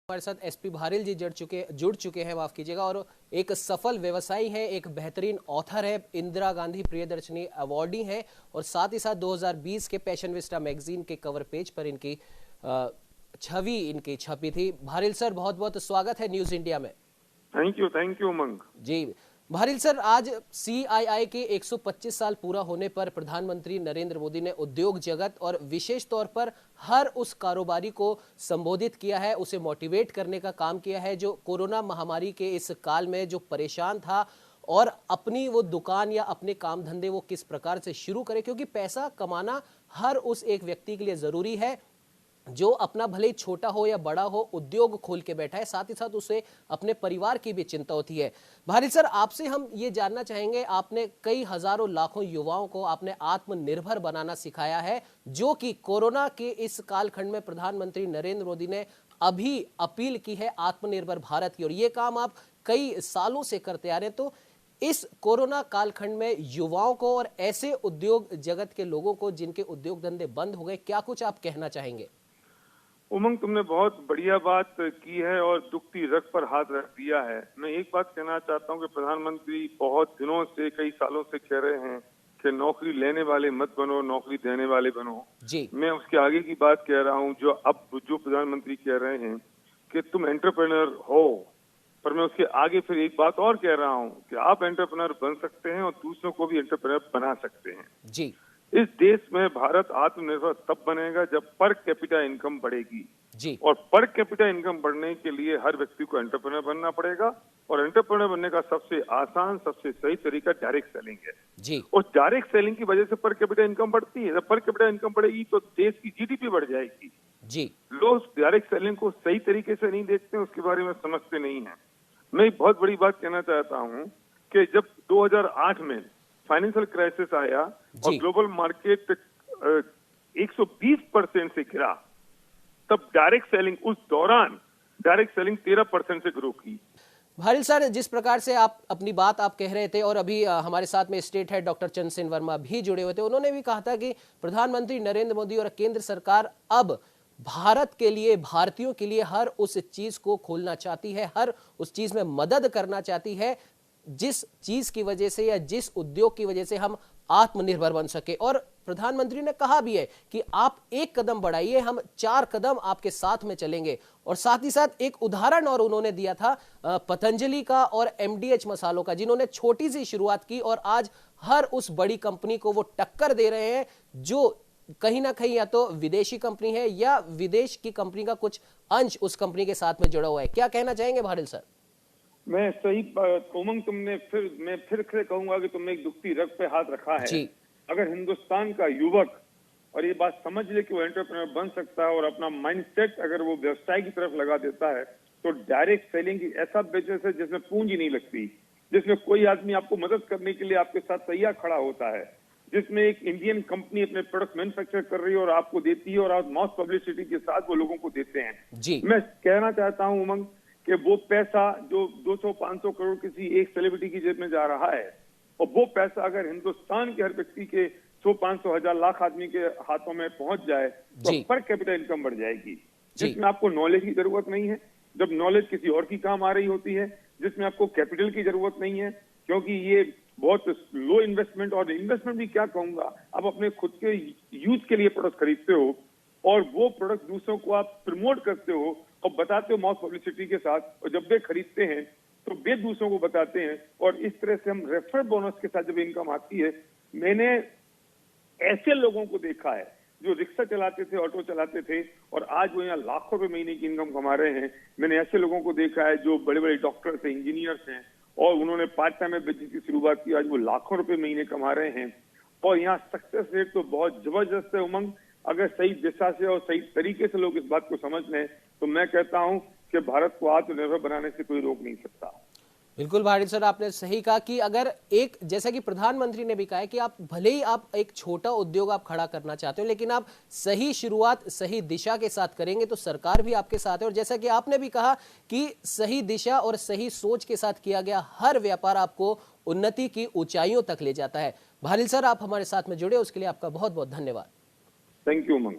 हमारे साथ एसपी भारिल जी जुड़ चुके हैं, माफ कीजिएगा, और एक सफल व्यवसायी है, एक बेहतरीन ऑथर है, इंदिरा गांधी प्रियदर्शनी अवार्डी हैं और साथ ही साथ 2020 के पैशनविस्टा मैगजीन के कवर पेज पर इनकी छवि इनकी छपी थी। भारिल सर, बहुत बहुत स्वागत है न्यूज इंडिया में। Thank you Umang ji. Bharil sir, आज सीआईआई के 125 साल पूरा होने पर प्रधानमंत्री नरेंद्र मोदी ने उद्योग जगत और विशेष तौर पर हर उस कारोबारी को संबोधित किया है, उसे मोटिवेट करने का काम किया है जो कोरोना महामारी के इस काल में जो परेशान था और अपनी वो दुकान या अपने काम धंधे वो किस प्रकार से शुरू करे, क्योंकि पैसा कमाना हर उस एक व्यक्ति के लिए जरूरी है जो अपना भले ही छोटा हो या बड़ा हो उद्योग खोल के बैठा है, साथ ही साथ उसे अपने परिवार की भी चिंता होती है। भारिल सर, आपसे हम ये जानना चाहेंगे, आपने कई हजारों लाखों युवाओं को आपने आत्मनिर्भर बनाना सिखाया है, जो कि कोरोना के इस कालखंड में प्रधानमंत्री नरेंद्र मोदी ने अभी अपील की है आत्मनिर्भर भारत की, और ये काम आप कई सालों से करते आ रहे हैं। तो इस कोरोना कालखंड में युवाओं को और ऐसे उद्योग जगत के लोगों को जिनके उद्योग धंधे बंद हो गए, क्या कुछ आप कहना चाहेंगे? उमंग, तुमने बहुत बढ़िया बात की है और दुखती रग पर हाथ रख दिया है। मैं एक बात कहना चाहता हूं कि प्रधानमंत्री बहुत दिनों से, कई सालों से कह रहे हैं कि नौकरी लेने वाले मत बनो, नौकरी देने वाले बनो जी। मैं उसके आगे की बात कह रहा हूं, जो प्रधानमंत्री कह रहे हैं कि तुम एंटरप्रेन्योर हो, पर मैं उसके आगे फिर एक बात और कह रहा हूं कि आप एंटरप्रेन्योर बन सकते हैं और दूसरों को भी एंटरप्रेन्योर बना सकते हैं। जी। इस देश में भारत आत्मनिर्भर तब बनेगा जब पर कैपिटा इनकम बढ़ेगी जी। और पर कैपिटा इनकम बढ़ने के लिए हर व्यक्ति को एंटरप्रेन्योर बनना पड़ेगा और एंटरप्रेन्योर बनने का सबसे आसान, सबसे सही तरीका डायरेक्ट सेलिंग है जी। और डायरेक्ट सेलिंग की वजह से पर कैपिटा इनकम बढ़ती है। जब पर कैपिटा इनकम बढ़ेगी तो देश की जीडीपी बढ़ जाएगी। जी। लोग डायरेक्ट सेलिंग को सही तरीके से नहीं देखते, उसके बारे में समझते नहीं है। मैं एक बहुत बड़ी बात कहना चाहता हूँ कि जब 2008 में फाइनेंशियल क्राइसिस आया और ग्लोबल मार्केट 120% से गिरा, तब डायरेक्ट सेलिंग, उस दौरान डायरेक्ट सेलिंग 13% से ग्रो की। भारिल सर, जिस प्रकार से आप अपनी बात आप कह रहे थे और अभी हमारे साथ में state head doctor Chandra Sen Verma भी जुड़े हुए थे, उन्होंने भी कहा था कि प्रधानमंत्री नरेंद्र मोदी और केंद्र सरकार अब भारत के लिए, भारतीयों के लिए हर उस चीज को खोलना चाहती है, हर उस चीज में मदद करना चाहती है जिस चीज की वजह से या जिस उद्योग की वजह से हम आत्मनिर्भर बन सके। और प्रधानमंत्री ने कहा भी है कि आप एक कदम बढ़ाइए, हम 4 कदम आपके साथ में चलेंगे। और साथ ही साथ एक उदाहरण और उन्होंने दिया था पतंजलि का और एमडीएच मसालों का, जिन्होंने छोटी सी शुरुआत की और आज हर उस बड़ी कंपनी को वो टक्कर दे रहे हैं जो कहीं ना कहीं या तो विदेशी कंपनी है या विदेश की कंपनी का कुछ अंश उस कंपनी के साथ में जुड़ा हुआ है। क्या कहना चाहेंगे भारिल सर? मैं सही उमंग, मैं फिर कहूंगा कि तुमने एक दुखती रग पे हाथ रखा है। अगर हिंदुस्तान का युवक और ये बात समझ ले कि वो एंटरप्रेन्योर बन सकता है और अपना माइंडसेट अगर वो व्यवसाय की तरफ लगा देता है, तो डायरेक्ट सेलिंग की ऐसा बिजनेस है जिसमें पूंजी नहीं लगती, जिसमें कोई आदमी आपको मदद करने के लिए आपके साथ तैयार खड़ा होता है, जिसमें एक इंडियन कंपनी अपने प्रोडक्ट मैन्युफैक्चर कर रही है और आपको देती है और आप मॉस पब्लिसिटी के साथ वो लोगों को देते हैं। मैं कहना चाहता हूं उमंग कि वो पैसा जो 200-500 करोड़ किसी एक सेलिब्रिटी की जेब में जा रहा है, और वो पैसा अगर हिंदुस्तान के हर व्यक्ति के 100-500 हजार लाख आदमी के हाथों में पहुंच जाए तो पर कैपिटल इनकम बढ़ जाएगी, जिसमें आपको नॉलेज की जरूरत नहीं है, जब नॉलेज किसी और की काम आ रही होती है, जिसमें आपको कैपिटल की जरूरत नहीं है, क्योंकि ये बहुत लो इन्वेस्टमेंट, और इन्वेस्टमेंट भी क्या कहूंगा, आप अपने खुद के यूज के लिए प्रोडक्ट खरीदते हो और वो प्रोडक्ट दूसरों को आप प्रमोट करते हो और बताते हो मॉस पब्लिसिटी के साथ, और जब वे खरीदते हैं तो वे दूसरों को बताते हैं और इस तरह से हम रेफरल बोनस के साथ जब इनकम आती है। मैंने ऐसे लोगों को देखा है जो रिक्शा चलाते थे, ऑटो चलाते थे और आज वो यहाँ लाखों रुपए महीने की इनकम कमा रहे हैं। मैंने ऐसे लोगों को देखा है जो बड़े बड़े डॉक्टर्स हैं, इंजीनियर्स हैं और उन्होंने पार्ट टाइम में बिजनेस की शुरुआत की, आज वो लाखों रुपए महीने कमा रहे हैं और यहाँ सक्सेस रेट तो बहुत जबरदस्त है उमंग। अगर सही दिशा से और सही तरीके से लोग इस बात को समझ लें तो मैं कहता हूं कि भारत को आत्मनिर्भर बनाने से कोई रोक नहीं सकता। बिल्कुल भारिल सर, आपने सही कहा कि अगर एक, जैसा कि प्रधानमंत्री ने भी कहा है कि आप भले ही आप एक छोटा उद्योग आप खड़ा करना चाहते हो, लेकिन आप सही शुरुआत सही दिशा के साथ करेंगे तो सरकार भी आपके साथ है। और जैसा कि आपने भी कहा कि सही दिशा और सही सोच के साथ किया गया हर व्यापार आपको उन्नति की ऊंचाइयों तक ले जाता है। भारिल सर, आप हमारे साथ में जुड़े उसके लिए आपका बहुत बहुत धन्यवाद। Thank you Umang.